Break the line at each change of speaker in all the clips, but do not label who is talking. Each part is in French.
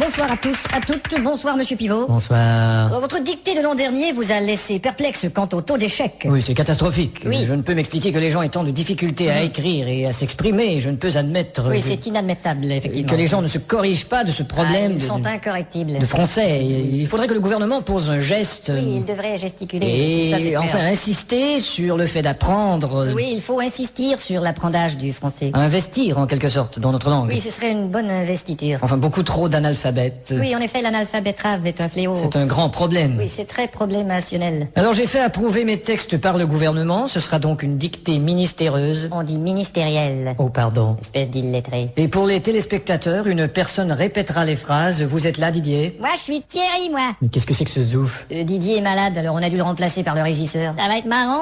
Bonsoir à tous, à toutes. Bonsoir, monsieur Pivot.
Bonsoir.
Votre dictée de l'an dernier vous a laissé perplexe quant au taux d'échec.
Oui, c'est catastrophique.
Oui.
Je ne peux m'expliquer que les gens aient tant de difficultés à écrire et à s'exprimer. Je ne peux admettre
Oui, c'est inadmettable, effectivement.
que les gens ne se corrigent pas de ce problème
Ils sont incorrectibles.
de français. Il faudrait que le gouvernement pose un geste
Oui, il devrait gesticuler. Ça, c'est
et
clair.
enfin insister sur le fait d'apprendre,
Oui, il faut insister sur l'apprentissage du français.
à investir en quelque sorte dans notre langue.
Oui, ce serait une bonne investiture.
Enfin, beaucoup trop d'analphabètes.
Oui, en effet, l'analphabétrave est un fléau.
C'est un grand problème.
Oui, c'est très problémationnel.
Alors j'ai fait approuver mes textes par le gouvernement. Ce sera donc une dictée ministéreuse.
On dit ministériel.
Oh, pardon.
Espèce d'illettré.
Et pour les téléspectateurs, une personne répétera les phrases. Vous êtes là, Didier?
Moi, je suis Thierry, moi.
Mais qu'est-ce que c'est que ce zouf?
Didier est malade, alors on a dû le remplacer par le régisseur. Ça va être marrant.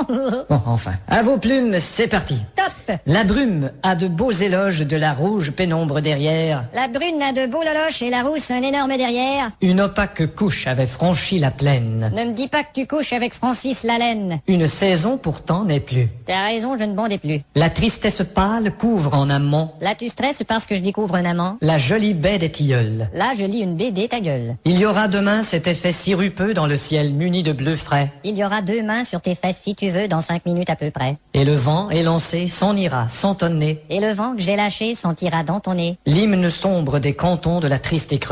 Bon, enfin. À vos plumes, c'est parti.
Top.
La brume a de beaux éloges de la rouge pénombre derrière.
La brune a de beaux loloches et la rousse un énorme derrière.
Une opaque couche avait franchi la plaine.
Ne me dis pas que tu couches avec Francis Lalaine.
Une saison pourtant n'est plus.
T'as raison, je ne bondais plus.
La tristesse pâle couvre en amont
Là, tu stresses parce que je découvre un amant.
la jolie baie des tilleuls.
Là, je lis une BD, ta gueule.
Il y aura demain cet effet sirupeux dans le ciel muni de bleu frais.
Il y aura 2 mains sur tes fesses si tu veux dans 5 minutes à peu près.
Et le vent élancé s'en ira sans tonner.
Et le vent que j'ai lâché sentira dans ton nez.
L'hymne sombre des cantons de la triste et cruelle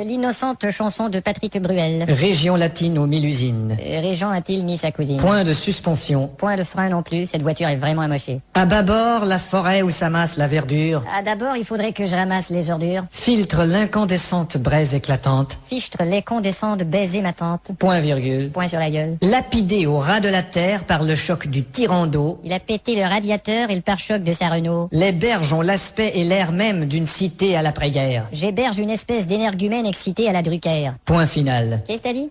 L'innocente chanson de Patrick Bruel.
région latine aux 1000 usines.
Régent a-t-il mis sa cousine?
Point de suspension.
Point de frein non plus, cette voiture est vraiment amochée.
À bâbord, la forêt où s'amasse la verdure
Ah, d'abord, il faudrait que je ramasse les ordures.
filtre l'incandescente braise éclatante.
Fichtre les condescends de baiser ma tante.
Point virgule.
Point sur la gueule.
Lapidé au ras de la terre par le choc du tyran d'eau,
Il a pété le radiateur et le pare-choc de sa Renault.
les berges ont l'aspect et l'air même d'une cité à l'après-guerre.
J'héberge une espèce d'énergumène excité à la Drucker.
Point final.
Qu'est-ce que t'as dit?